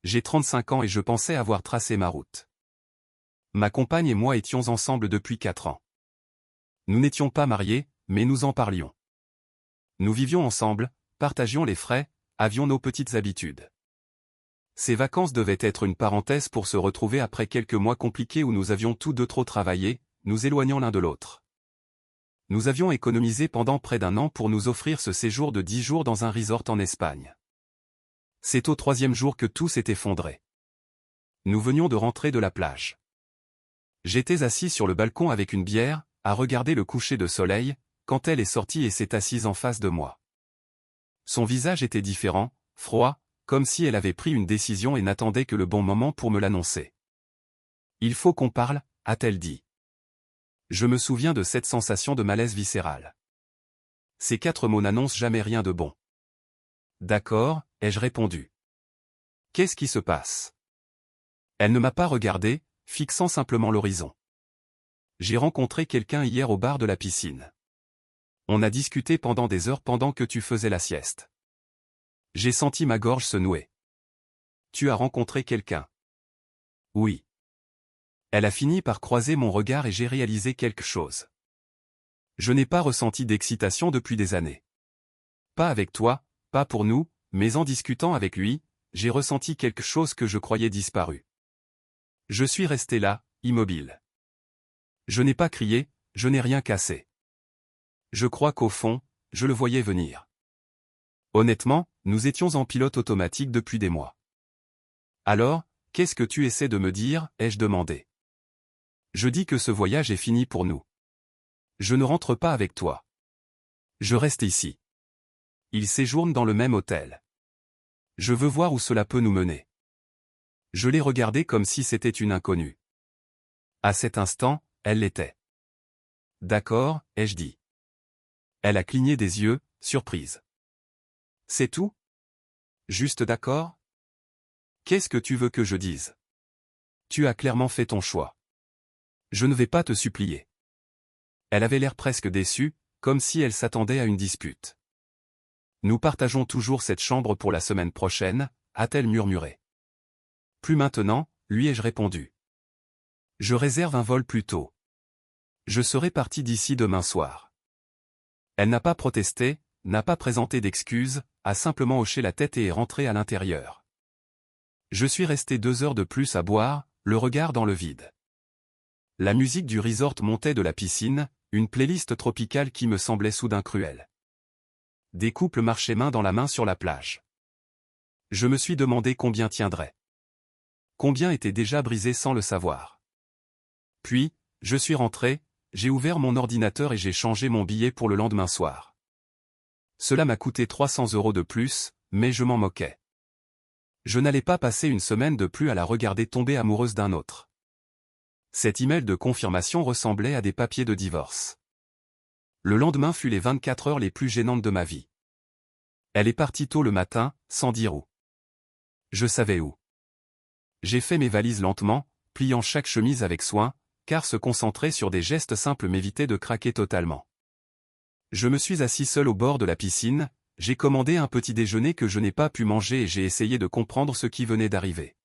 J'ai 35 ans et je pensais avoir tracé ma route. Ma compagne et moi étions ensemble depuis 4 ans. Nous n'étions pas mariés, mais nous en parlions. Nous vivions ensemble, partagions les frais, avions nos petites habitudes. Ces vacances devaient être une parenthèse pour se retrouver après quelques mois compliqués où nous avions tous deux trop travaillé, nous éloignant l'un de l'autre. Nous avions économisé pendant près d'un an pour nous offrir ce séjour de 10 jours dans un resort en Espagne. C'est au 3e jour que tout s'est effondré. Nous venions de rentrer de la plage. J'étais assis sur le balcon avec une bière, à regarder le coucher de soleil, quand elle est sortie et s'est assise en face de moi. Son visage était différent, froid, comme si elle avait pris une décision et n'attendait que le bon moment pour me l'annoncer. « Il faut qu'on parle », a-t-elle dit. Je me souviens de cette sensation de malaise viscéral. Ces 4 mots n'annoncent jamais rien de bon. « D'accord », ai-je répondu. « Qu'est-ce qui se passe ?» Elle ne m'a pas regardé, fixant simplement l'horizon. « J'ai rencontré quelqu'un hier au bar de la piscine. On a discuté pendant des heures pendant que tu faisais la sieste. J'ai senti ma gorge se nouer. »« Tu as rencontré quelqu'un ?» ?»« Oui. » Elle a fini par croiser mon regard et j'ai réalisé quelque chose. Je n'ai pas ressenti d'excitation depuis des années. Pas avec toi, pas pour nous, mais en discutant avec lui, j'ai ressenti quelque chose que je croyais disparu. Je suis resté là, immobile. Je n'ai pas crié, je n'ai rien cassé. Je crois qu'au fond, je le voyais venir. Honnêtement, nous étions en pilote automatique depuis des mois. « Alors, qu'est-ce que tu essaies de me dire ?» ai-je demandé. Je dis que ce voyage est fini pour nous. Je ne rentre pas avec toi. Je reste ici. Il séjourne dans le même hôtel. Je veux voir où cela peut nous mener. Je l'ai regardée comme si c'était une inconnue. À cet instant, elle l'était. D'accord, ai-je dit. Elle a cligné des yeux, surprise. C'est tout? Juste d'accord? Qu'est-ce que tu veux que je dise? Tu as clairement fait ton choix. Je ne vais pas te supplier. Elle avait l'air presque déçue, comme si elle s'attendait à une dispute. Nous partageons toujours cette chambre pour la semaine prochaine, a-t-elle murmuré. Plus maintenant, lui ai-je répondu. Je réserve un vol plus tôt. Je serai parti d'ici demain soir. Elle n'a pas protesté, n'a pas présenté d'excuses, a simplement hoché la tête et est rentrée à l'intérieur. Je suis resté 2 heures de plus à boire, le regard dans le vide. La musique du resort montait de la piscine, une playlist tropicale qui me semblait soudain cruelle. Des couples marchaient main dans la main sur la plage. Je me suis demandé combien tiendrait. Combien était déjà brisé sans le savoir. Puis, je suis rentré, j'ai ouvert mon ordinateur et j'ai changé mon billet pour le lendemain soir. Cela m'a coûté 300 € de plus, mais je m'en moquais. Je n'allais pas passer une semaine de plus à la regarder tomber amoureuse d'un autre. Cet email de confirmation ressemblait à des papiers de divorce. Le lendemain fut les 24 heures les plus gênantes de ma vie. Elle est partie tôt le matin, sans dire où. Je savais où. J'ai fait mes valises lentement, pliant chaque chemise avec soin, car se concentrer sur des gestes simples m'évitait de craquer totalement. Je me suis assis seul au bord de la piscine, j'ai commandé un petit déjeuner que je n'ai pas pu manger et j'ai essayé de comprendre ce qui venait d'arriver.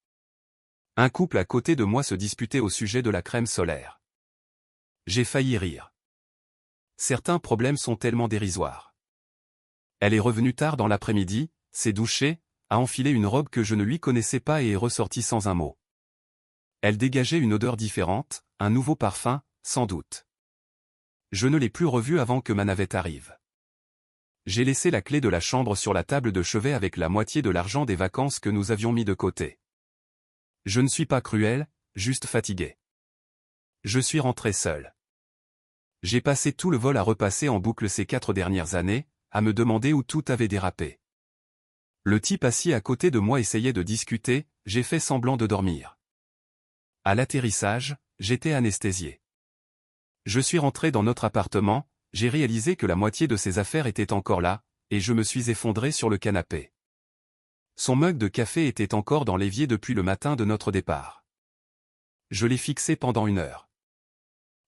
Un couple à côté de moi se disputait au sujet de la crème solaire. J'ai failli rire. Certains problèmes sont tellement dérisoires. Elle est revenue tard dans l'après-midi, s'est douchée, a enfilé une robe que je ne lui connaissais pas et est ressortie sans un mot. Elle dégageait une odeur différente, un nouveau parfum, sans doute. Je ne l'ai plus revue avant que ma navette arrive. J'ai laissé la clé de la chambre sur la table de chevet avec la moitié de l'argent des vacances que nous avions mis de côté. Je ne suis pas cruel, juste fatigué. Je suis rentré seul. J'ai passé tout le vol à repasser en boucle ces 4 dernières années, à me demander où tout avait dérapé. Le type assis à côté de moi essayait de discuter, j'ai fait semblant de dormir. À l'atterrissage, j'étais anesthésié. Je suis rentré dans notre appartement, j'ai réalisé que la moitié de ses affaires était encore là, et je me suis effondré sur le canapé. Son mug de café était encore dans l'évier depuis le matin de notre départ. Je l'ai fixé pendant 1 heure.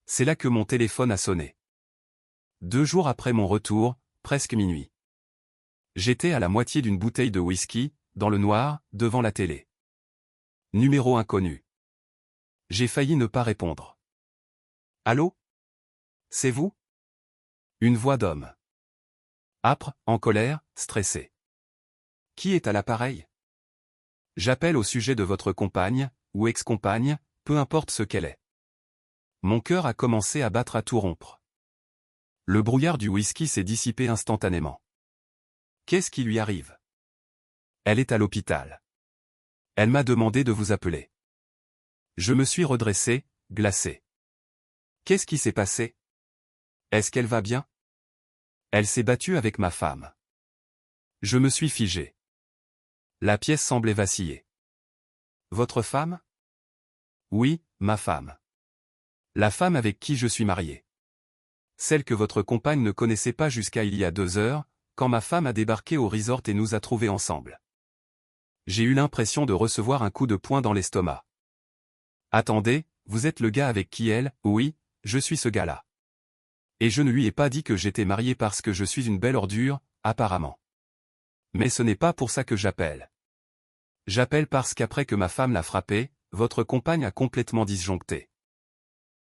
C'est là que mon téléphone a sonné. 2 jours après mon retour, presque minuit. J'étais à la moitié d'une bouteille de whisky, dans le noir, devant la télé. Numéro inconnu. J'ai failli ne pas répondre. Allô? C'est vous? Une voix d'homme. Âpre, en colère, stressé. Qui est à l'appareil? J'appelle au sujet de votre compagne, ou ex-compagne, peu importe ce qu'elle est. Mon cœur a commencé à battre à tout rompre. Le brouillard du whisky s'est dissipé instantanément. Qu'est-ce qui lui arrive? Elle est à l'hôpital. Elle m'a demandé de vous appeler. Je me suis redressé, glacé. Qu'est-ce qui s'est passé? Est-ce qu'elle va bien? Elle s'est battue avec ma femme. Je me suis figé. La pièce semblait vaciller. Votre femme? Oui, ma femme. La femme avec qui je suis marié. Celle que votre compagne ne connaissait pas jusqu'à il y a 2 heures, quand ma femme a débarqué au resort et nous a trouvés ensemble. J'ai eu l'impression de recevoir un coup de poing dans l'estomac. Attendez, vous êtes le gars avec qui elle? Oui, je suis ce gars-là. Et je ne lui ai pas dit que j'étais marié parce que je suis une belle ordure, apparemment. Mais ce n'est pas pour ça que j'appelle. J'appelle parce qu'après que ma femme l'a frappé, votre compagne a complètement disjoncté.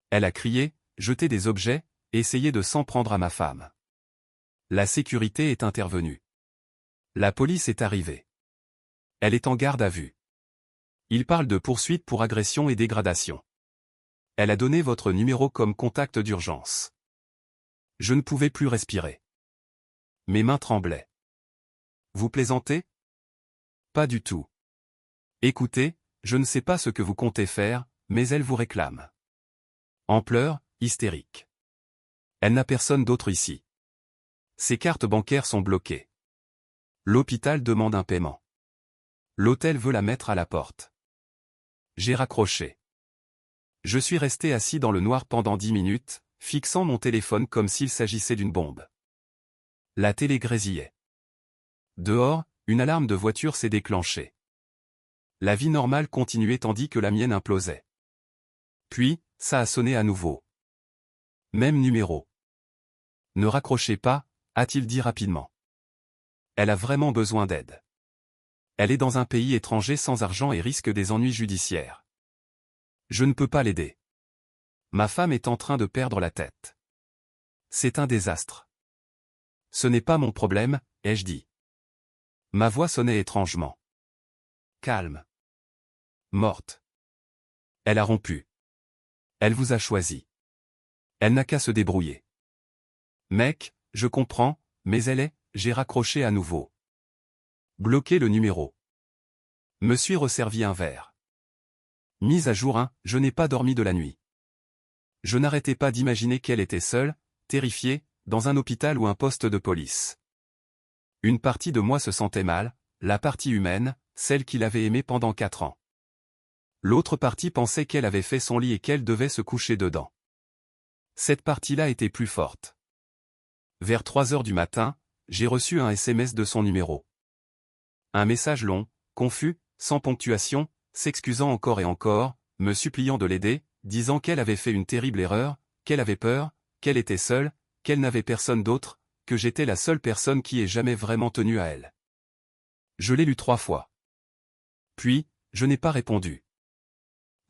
Elle a crié, jeté des objets, essayé de s'en prendre à ma femme. La sécurité est intervenue. La police est arrivée. Elle est en garde à vue. Il parle de poursuite pour agression et dégradation. Elle a donné votre numéro comme contact d'urgence. Je ne pouvais plus respirer. Mes mains tremblaient. Vous plaisantez? Pas du tout. Écoutez, je ne sais pas ce que vous comptez faire, mais elle vous réclame. En pleurs, hystérique. Elle n'a personne d'autre ici. Ses cartes bancaires sont bloquées. L'hôpital demande un paiement. L'hôtel veut la mettre à la porte. J'ai raccroché. Je suis resté assis dans le noir pendant 10 minutes, fixant mon téléphone comme s'il s'agissait d'une bombe. La télé grésillait. Dehors, une alarme de voiture s'est déclenchée. La vie normale continuait tandis que la mienne implosait. Puis, ça a sonné à nouveau. Même numéro. Ne raccrochez pas, a-t-il dit rapidement. Elle a vraiment besoin d'aide. Elle est dans un pays étranger sans argent et risque des ennuis judiciaires. Je ne peux pas l'aider. Ma femme est en train de perdre la tête. C'est un désastre. Ce n'est pas mon problème, ai-je dit. Ma voix sonnait étrangement. Calme. Morte. Elle a rompu. Elle vous a choisi. Elle n'a qu'à se débrouiller. Mec, je comprends, mais j'ai raccroché à nouveau. Bloqué le numéro. Me suis resservi un verre. Mise à jour 1, je n'ai pas dormi de la nuit. Je n'arrêtais pas d'imaginer qu'elle était seule, terrifiée, dans un hôpital ou un poste de police. Une partie de moi se sentait mal, la partie humaine, celle qu'il avait aimée pendant 4 ans. L'autre partie pensait qu'elle avait fait son lit et qu'elle devait se coucher dedans. Cette partie-là était plus forte. Vers 3 heures du matin, j'ai reçu un SMS de son numéro. Un message long, confus, sans ponctuation, s'excusant encore et encore, me suppliant de l'aider, disant qu'elle avait fait une terrible erreur, qu'elle avait peur, qu'elle était seule, qu'elle n'avait personne d'autre, que j'étais la seule personne qui ait jamais vraiment tenu à elle. Je l'ai lu 3 fois. Puis, je n'ai pas répondu.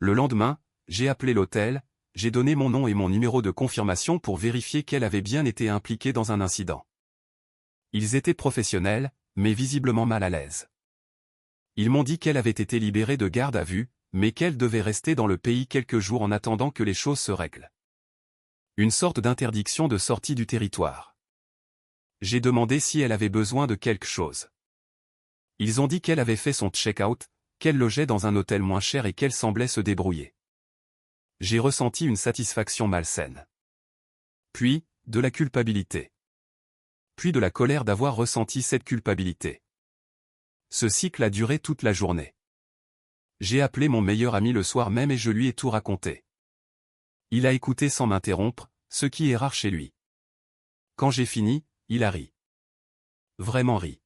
Le lendemain, j'ai appelé l'hôtel, j'ai donné mon nom et mon numéro de confirmation pour vérifier qu'elle avait bien été impliquée dans un incident. Ils étaient professionnels, mais visiblement mal à l'aise. Ils m'ont dit qu'elle avait été libérée de garde à vue, mais qu'elle devait rester dans le pays quelques jours en attendant que les choses se règlent. Une sorte d'interdiction de sortie du territoire. J'ai demandé si elle avait besoin de quelque chose. Ils ont dit qu'elle avait fait son check-out, qu'elle logeait dans un hôtel moins cher et qu'elle semblait se débrouiller. J'ai ressenti une satisfaction malsaine. Puis, de la culpabilité. Puis de la colère d'avoir ressenti cette culpabilité. Ce cycle a duré toute la journée. J'ai appelé mon meilleur ami le soir même et je lui ai tout raconté. Il a écouté sans m'interrompre, ce qui est rare chez lui. Quand j'ai fini, il a ri. Vraiment ri.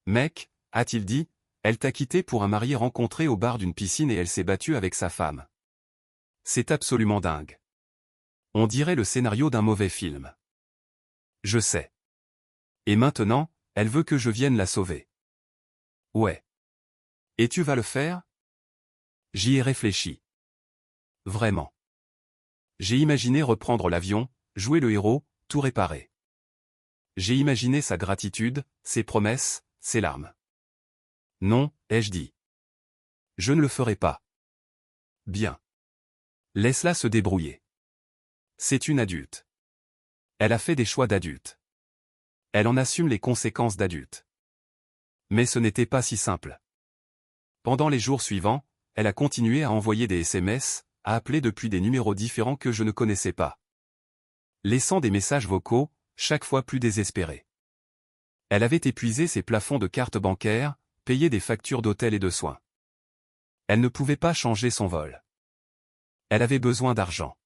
Mec, a-t-il dit, elle t'a quitté pour un marié rencontré au bar d'une piscine et elle s'est battue avec sa femme. C'est absolument dingue. On dirait le scénario d'un mauvais film. Je sais. Et maintenant, elle veut que je vienne la sauver. Ouais. Et tu vas le faire? J'y ai réfléchi. Vraiment. J'ai imaginé reprendre l'avion, jouer le héros, tout réparer. J'ai imaginé sa gratitude, ses promesses, ses larmes. Non, ai-je dit. Je ne le ferai pas. Bien. Laisse-la se débrouiller. C'est une adulte. Elle a fait des choix d'adulte. Elle en assume les conséquences d'adulte. Mais ce n'était pas si simple. Pendant les jours suivants, elle a continué à envoyer des SMS, à appeler depuis des numéros différents que je ne connaissais pas. Laissant des messages vocaux, chaque fois plus désespérés. Elle avait épuisé ses plafonds de cartes bancaires, payé des factures d'hôtel et de soins. Elle ne pouvait pas changer son vol. Elle avait besoin d'argent.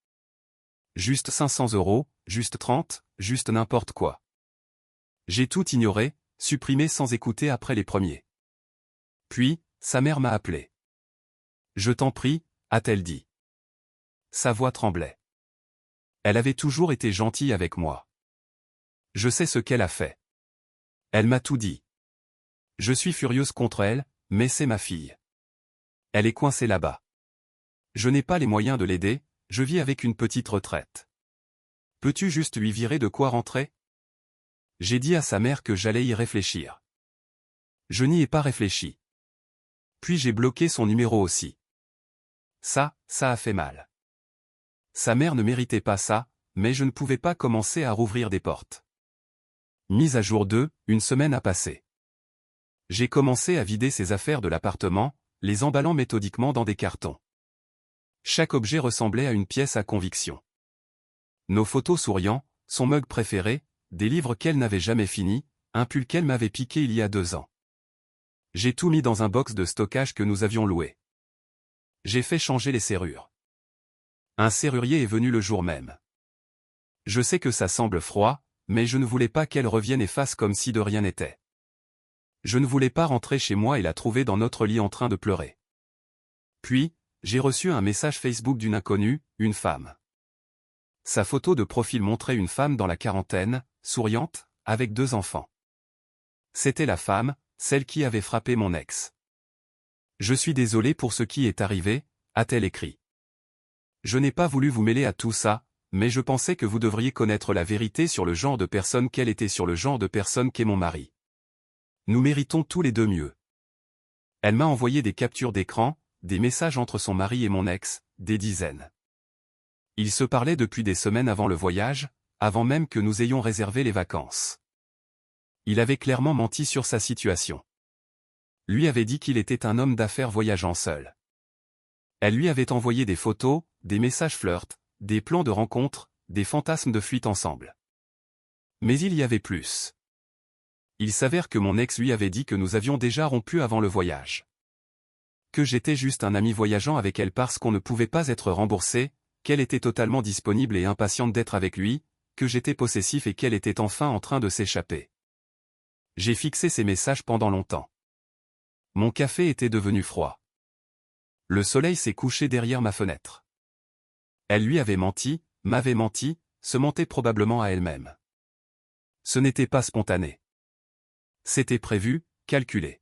Juste 500 €, juste 30, juste n'importe quoi. J'ai tout ignoré, supprimé sans écouter après les premiers. Puis, sa mère m'a appelé. Je t'en prie, a-t-elle dit. Sa voix tremblait. Elle avait toujours été gentille avec moi. Je sais ce qu'elle a fait. Elle m'a tout dit. Je suis furieuse contre elle, mais c'est ma fille. Elle est coincée là-bas. Je n'ai pas les moyens de l'aider, je vis avec une petite retraite. Peux-tu juste lui virer de quoi rentrer? J'ai dit à sa mère que j'allais y réfléchir. Je n'y ai pas réfléchi. Puis j'ai bloqué son numéro aussi. Ça a fait mal. Sa mère ne méritait pas ça, mais je ne pouvais pas commencer à rouvrir des portes. Mise à jour 2, une semaine a passé. J'ai commencé à vider ses affaires de l'appartement, les emballant méthodiquement dans des cartons. Chaque objet ressemblait à une pièce à conviction. Nos photos souriant, son mug préféré, des livres qu'elle n'avait jamais finis, un pull qu'elle m'avait piqué il y a 2 ans. J'ai tout mis dans un box de stockage que nous avions loué. J'ai fait changer les serrures. Un serrurier est venu le jour même. Je sais que ça semble froid, mais je ne voulais pas qu'elle revienne et fasse comme si de rien n'était. Je ne voulais pas rentrer chez moi et la trouver dans notre lit en train de pleurer. Puis, j'ai reçu un message Facebook d'une inconnue, une femme. Sa photo de profil montrait une femme dans la quarantaine, souriante, avec 2 enfants. C'était la femme, celle qui avait frappé mon ex. Je suis désolé pour ce qui est arrivé, a-t-elle écrit. Je n'ai pas voulu vous mêler à tout ça, mais je pensais que vous devriez connaître la vérité sur le genre de personne qu'elle était, sur le genre de personne qu'est mon mari. Nous méritons tous les deux mieux. Elle m'a envoyé des captures d'écran, des messages entre son mari et mon ex, des dizaines. Ils se parlaient depuis des semaines avant le voyage, avant même que nous ayons réservé les vacances. Il avait clairement menti sur sa situation. Lui avait dit qu'il était un homme d'affaires voyageant seul. Elle lui avait envoyé des photos, des messages flirt, des plans de rencontres, des fantasmes de fuite ensemble. Mais il y avait plus. Il s'avère que mon ex lui avait dit que nous avions déjà rompu avant le voyage. Que j'étais juste un ami voyageant avec elle parce qu'on ne pouvait pas être remboursé, qu'elle était totalement disponible et impatiente d'être avec lui, que j'étais possessif et qu'elle était enfin en train de s'échapper. J'ai fixé ces messages pendant longtemps. Mon café était devenu froid. Le soleil s'est couché derrière ma fenêtre. Elle lui avait menti, m'avait menti, se mentait probablement à elle-même. Ce n'était pas spontané. C'était prévu, calculé.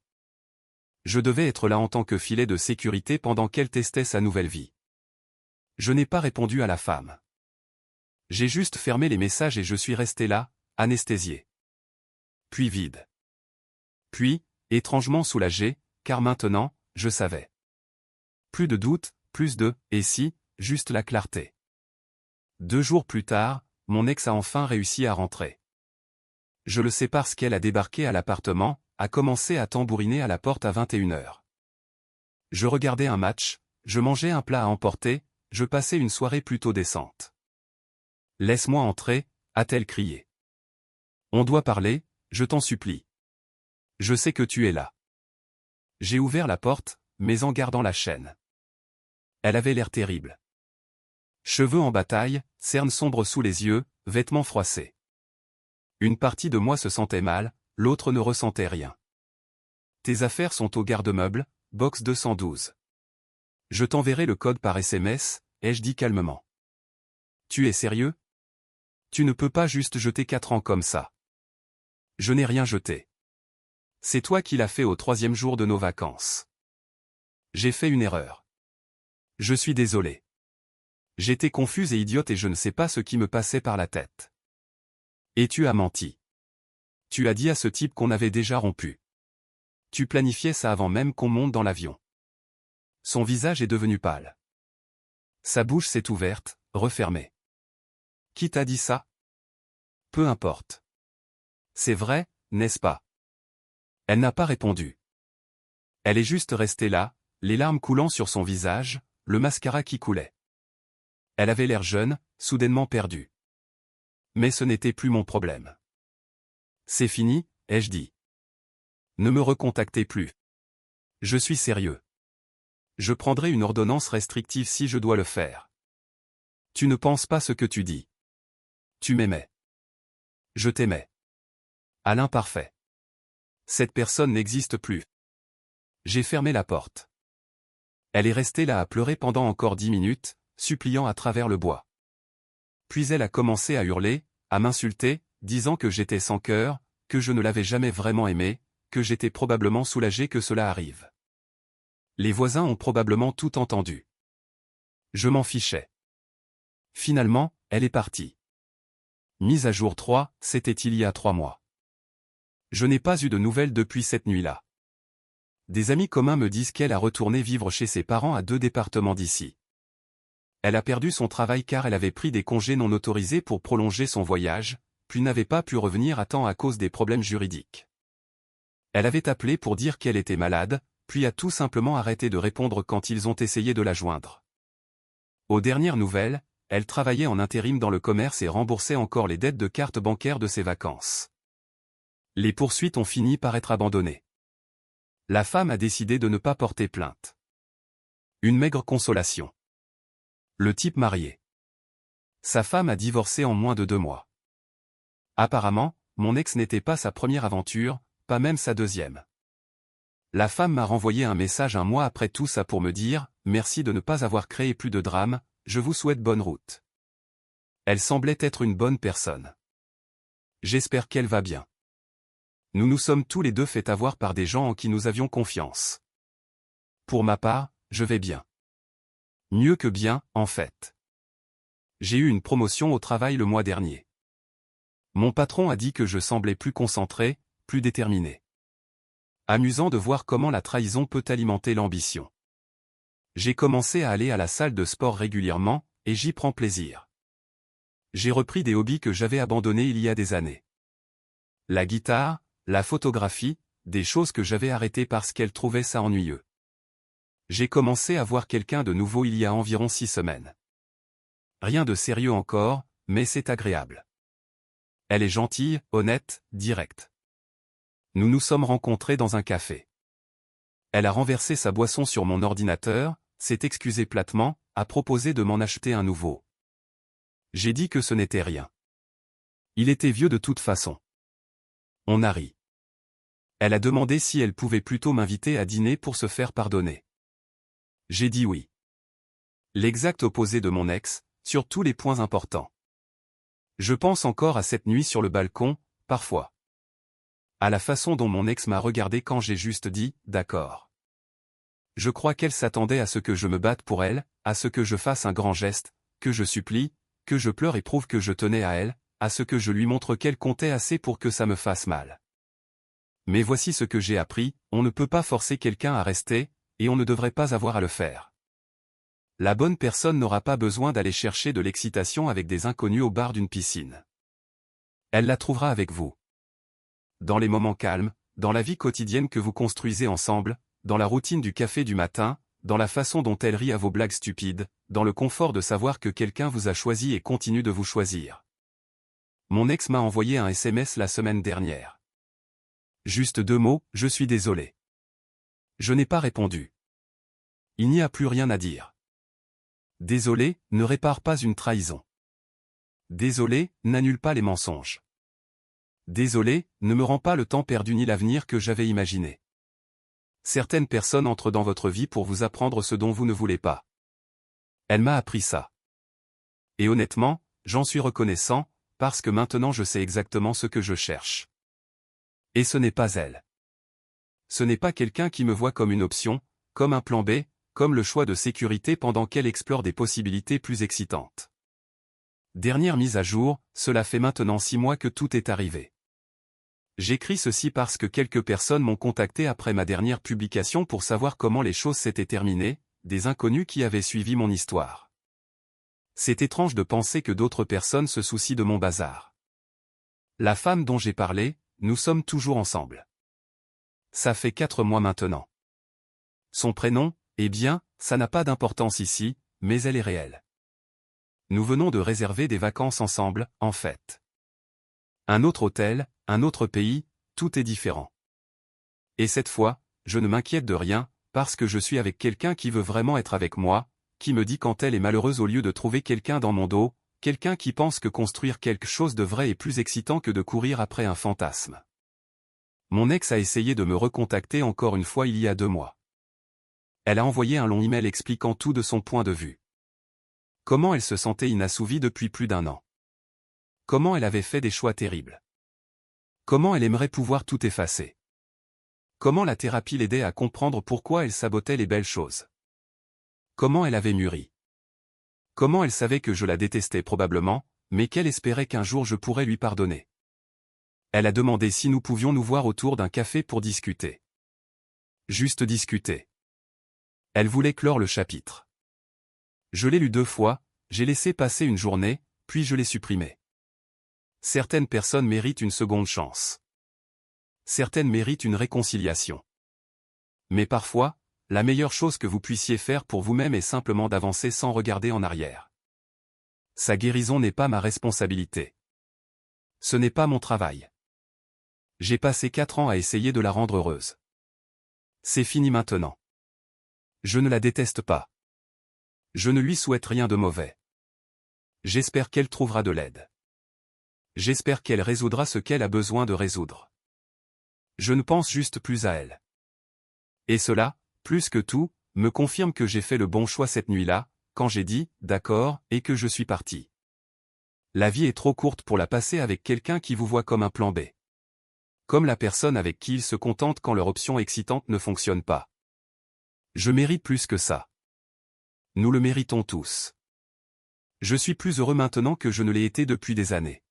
Je devais être là en tant que filet de sécurité pendant qu'elle testait sa nouvelle vie. Je n'ai pas répondu à la femme. J'ai juste fermé les messages et je suis resté là, anesthésié. Puis vide. Puis, étrangement soulagé, car maintenant, je savais. Plus de doute, plus de « et si », juste la clarté. 2 jours plus tard, mon ex a enfin réussi à rentrer. Je le sais parce qu'elle a débarqué à l'appartement, a commencé à tambouriner à la porte à 21h. Je regardais un match, je mangeais un plat à emporter, je passais une soirée plutôt décente. « Laisse-moi entrer », a-t-elle crié. « On doit parler, je t'en supplie. Je sais que tu es là. » J'ai ouvert la porte, mais en gardant la chaîne. Elle avait l'air terrible. Cheveux en bataille, cernes sombres sous les yeux, vêtements froissés. Une partie de moi se sentait mal, l'autre ne ressentait rien. Tes affaires sont au garde-meuble, box 212. Je t'enverrai le code par SMS, ai-je dit calmement. Tu es sérieux? Tu ne peux pas juste jeter 4 ans comme ça. Je n'ai rien jeté. C'est toi qui l'as fait au 3e jour de nos vacances. J'ai fait une erreur. Je suis désolé. J'étais confuse et idiote et je ne sais pas ce qui me passait par la tête. Et tu as menti. Tu as dit à ce type qu'on avait déjà rompu. Tu planifiais ça avant même qu'on monte dans l'avion. Son visage est devenu pâle. Sa bouche s'est ouverte, refermée. Qui t'a dit ça? Peu importe. C'est vrai, n'est-ce pas? Elle n'a pas répondu. Elle est juste restée là, les larmes coulant sur son visage, le mascara qui coulait. Elle avait l'air jeune, soudainement perdue. Mais ce n'était plus mon problème. C'est fini, ai-je dit. Ne me recontactez plus. Je suis sérieux. Je prendrai une ordonnance restrictive si je dois le faire. Tu ne penses pas ce que tu dis. Tu m'aimais. Je t'aimais. À l'imparfait. Cette personne n'existe plus. J'ai fermé la porte. Elle est restée là à pleurer pendant encore 10 minutes, suppliant à travers le bois. Puis elle a commencé à hurler, à m'insulter, disant que j'étais sans cœur, que je ne l'avais jamais vraiment aimée, que j'étais probablement soulagé que cela arrive. Les voisins ont probablement tout entendu. Je m'en fichais. Finalement, elle est partie. Mise à jour 3, c'était il y a 3 mois. Je n'ai pas eu de nouvelles depuis cette nuit-là. Des amis communs me disent qu'elle a retourné vivre chez ses parents à 2 départements d'ici. Elle a perdu son travail car elle avait pris des congés non autorisés pour prolonger son voyage, puis n'avait pas pu revenir à temps à cause des problèmes juridiques. Elle avait appelé pour dire qu'elle était malade, puis a tout simplement arrêté de répondre quand ils ont essayé de la joindre. Aux dernières nouvelles, elle travaillait en intérim dans le commerce et remboursait encore les dettes de carte bancaire de ses vacances. Les poursuites ont fini par être abandonnées. La femme a décidé de ne pas porter plainte. Une maigre consolation. Le type marié. Sa femme a divorcé en moins de 2 mois. Apparemment, mon ex n'était pas sa première aventure, pas même sa deuxième. La femme m'a renvoyé un message un mois après tout ça pour me dire « Merci de ne pas avoir créé plus de drame, je vous souhaite bonne route ». Elle semblait être une bonne personne. J'espère qu'elle va bien. Nous nous sommes tous les deux fait avoir par des gens en qui nous avions confiance. Pour ma part, je vais bien. Mieux que bien, en fait. J'ai eu une promotion au travail le mois dernier. Mon patron a dit que je semblais plus concentré, plus déterminé. Amusant de voir comment la trahison peut alimenter l'ambition. J'ai commencé à aller à la salle de sport régulièrement, et j'y prends plaisir. J'ai repris des hobbies que j'avais abandonnés il y a des années. La guitare, la photographie, des choses que j'avais arrêtées parce qu'elle trouvait ça ennuyeux. J'ai commencé à voir quelqu'un de nouveau il y a environ 6 semaines. Rien de sérieux encore, mais c'est agréable. Elle est gentille, honnête, directe. Nous nous sommes rencontrés dans un café. Elle a renversé sa boisson sur mon ordinateur, s'est excusée platement, a proposé de m'en acheter un nouveau. J'ai dit que ce n'était rien. Il était vieux de toute façon. On a ri. Elle a demandé si elle pouvait plutôt m'inviter à dîner pour se faire pardonner. J'ai dit oui. L'exact opposé de mon ex, sur tous les points importants. Je pense encore à cette nuit sur le balcon, parfois. À la façon dont mon ex m'a regardé quand j'ai juste dit « d'accord ». Je crois qu'elle s'attendait à ce que je me batte pour elle, à ce que je fasse un grand geste, que je supplie, que je pleure et prouve que je tenais à elle, à ce que je lui montre qu'elle comptait assez pour que ça me fasse mal. Mais voici ce que j'ai appris, on ne peut pas forcer quelqu'un à rester, et on ne devrait pas avoir à le faire. La bonne personne n'aura pas besoin d'aller chercher de l'excitation avec des inconnus au bar d'une piscine. Elle la trouvera avec vous. Dans les moments calmes, dans la vie quotidienne que vous construisez ensemble, dans la routine du café du matin, dans la façon dont elle rit à vos blagues stupides, dans le confort de savoir que quelqu'un vous a choisi et continue de vous choisir. Mon ex m'a envoyé un SMS la semaine dernière. Juste 2 mots, je suis désolé. Je n'ai pas répondu. Il n'y a plus rien à dire. Désolé, ne répare pas une trahison. Désolé, n'annule pas les mensonges. Désolé, ne me rends pas le temps perdu ni l'avenir que j'avais imaginé. Certaines personnes entrent dans votre vie pour vous apprendre ce dont vous ne voulez pas. Elle m'a appris ça. Et honnêtement, j'en suis reconnaissant, parce que maintenant je sais exactement ce que je cherche. Et ce n'est pas elle. Ce n'est pas quelqu'un qui me voit comme une option, comme un plan B, comme le choix de sécurité pendant qu'elle explore des possibilités plus excitantes. Dernière mise à jour, cela fait maintenant 6 mois que tout est arrivé. J'écris ceci parce que quelques personnes m'ont contacté après ma dernière publication pour savoir comment les choses s'étaient terminées, des inconnus qui avaient suivi mon histoire. C'est étrange de penser que d'autres personnes se soucient de mon bazar. La femme dont j'ai parlé, nous sommes toujours ensemble. Ça fait 4 mois maintenant. Son prénom, eh bien, ça n'a pas d'importance ici, mais elle est réelle. Nous venons de réserver des vacances ensemble, en fait. Un autre hôtel, un autre pays, tout est différent. Et cette fois, je ne m'inquiète de rien, parce que je suis avec quelqu'un qui veut vraiment être avec moi, qui me dit quand elle est malheureuse au lieu de trouver quelqu'un dans mon dos, quelqu'un qui pense que construire quelque chose de vrai est plus excitant que de courir après un fantasme. Mon ex a essayé de me recontacter encore une fois il y a 2 mois. Elle a envoyé un long email expliquant tout de son point de vue. Comment elle se sentait inassouvie depuis plus d'1 an. Comment elle avait fait des choix terribles. Comment elle aimerait pouvoir tout effacer. Comment la thérapie l'aidait à comprendre pourquoi elle sabotait les belles choses. Comment elle avait mûri. Comment elle savait que je la détestais probablement, mais qu'elle espérait qu'un jour je pourrais lui pardonner. Elle a demandé si nous pouvions nous voir autour d'un café pour discuter. Juste discuter. Elle voulait clore le chapitre. Je l'ai lu 2 fois, j'ai laissé passer une journée, puis je l'ai supprimé. Certaines personnes méritent une seconde chance. Certaines méritent une réconciliation. Mais parfois, la meilleure chose que vous puissiez faire pour vous-même est simplement d'avancer sans regarder en arrière. Sa guérison n'est pas ma responsabilité. Ce n'est pas mon travail. J'ai passé 4 ans à essayer de la rendre heureuse. C'est fini maintenant. Je ne la déteste pas. Je ne lui souhaite rien de mauvais. J'espère qu'elle trouvera de l'aide. J'espère qu'elle résoudra ce qu'elle a besoin de résoudre. Je ne pense juste plus à elle. Et cela, plus que tout, me confirme que j'ai fait le bon choix cette nuit-là, quand j'ai dit « d'accord » et que je suis parti. La vie est trop courte pour la passer avec quelqu'un qui vous voit comme un plan B. Comme la personne avec qui ils se contentent quand leur option excitante ne fonctionne pas. Je mérite plus que ça. Nous le méritons tous. Je suis plus heureux maintenant que je ne l'ai été depuis des années.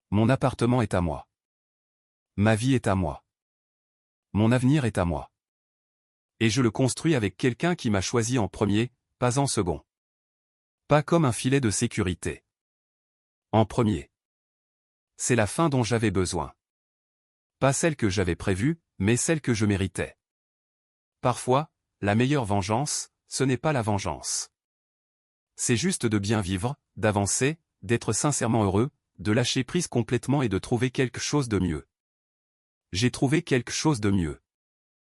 Mon appartement est à moi. Ma vie est à moi. Mon avenir est à moi. Et je le construis avec quelqu'un qui m'a choisi en premier, pas en second. Pas comme un filet de sécurité. En premier. C'est la fin dont j'avais besoin. Pas celle que j'avais prévue, mais celle que je méritais. Parfois, la meilleure vengeance, ce n'est pas la vengeance. C'est juste de bien vivre, d'avancer, d'être sincèrement heureux, de lâcher prise complètement et de trouver quelque chose de mieux. J'ai trouvé quelque chose de mieux.